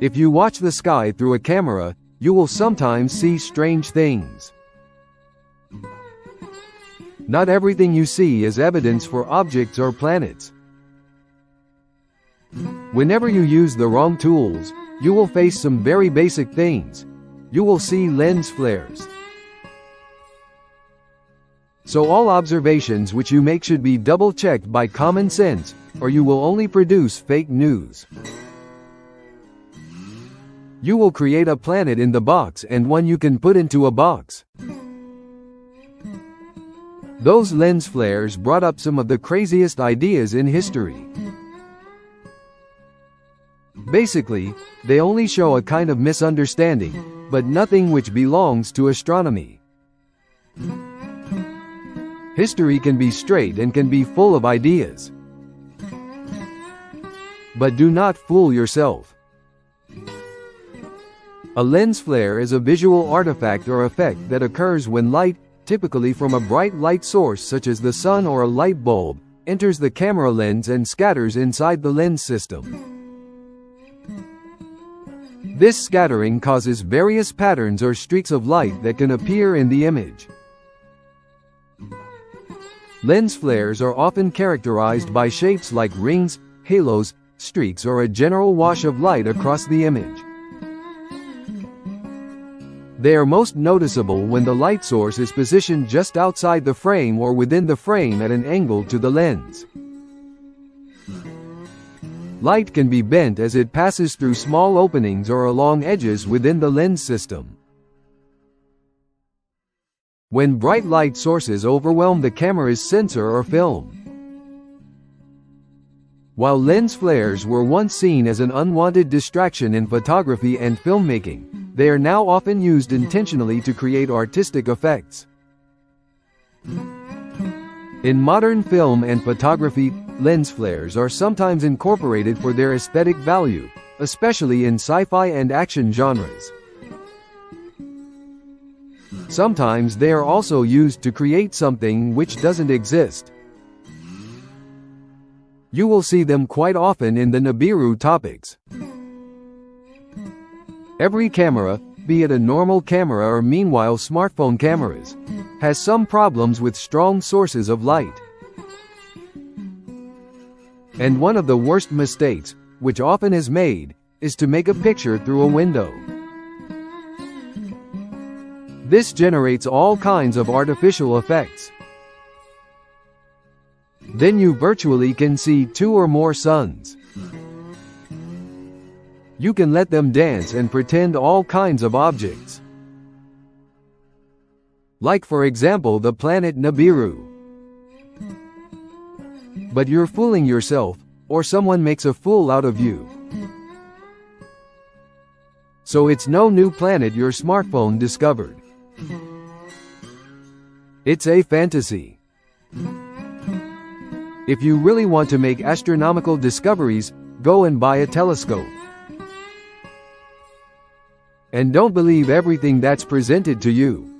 If you watch the sky through a camera, you will sometimes see strange things. Not everything you see is evidence for objects or planets. Whenever you use the wrong tools, you will face some very basic things. You will see lens flares. So all observations which you make should be double-checked by common sense, or you will only produce fake news. You will create a planet in the box and one you can put into a box. Those lens flares brought up some of the craziest ideas in history. Basically, they only show a kind of misunderstanding, but nothing which belongs to astronomy. History can be straight and can be full of ideas. But do not fool yourself. A lens flare is a visual artifact or effect that occurs when light, typically from a bright light source such as the sun or a light bulb, enters the camera lens and scatters inside the lens system. This scattering causes various patterns or streaks of light that can appear in the image. Lens flares are often characterized by shapes like rings, halos, streaks, or a general wash of light across the image. They are most noticeable when the light source is positioned just outside the frame or within the frame at an angle to the lens. Light can be bent as it passes through small openings or along edges within the lens system. When bright light sources overwhelm the camera's sensor or film. While lens flares were once seen as an unwanted distraction in photography and filmmaking, they are now often used intentionally to create artistic effects. In modern film and photography, lens flares are sometimes incorporated for their aesthetic value, especially in sci-fi and action genres. Sometimes they are also used to create something which doesn't exist. You will see them quite often in the Nibiru topics. Every camera, be it a normal camera or meanwhile smartphone cameras, has some problems with strong sources of light. And one of the worst mistakes, which often is made, is to make a picture through a window. This generates all kinds of artificial effects. Then you virtually can see two or more suns. You can let them dance and pretend all kinds of objects. Like for example the planet Nibiru. But you're fooling yourself, or someone makes a fool out of you. So it's no new planet your smartphone discovered. It's a fantasy. If you really want to make astronomical discoveries, go and buy a telescope. And don't believe everything that's presented to you.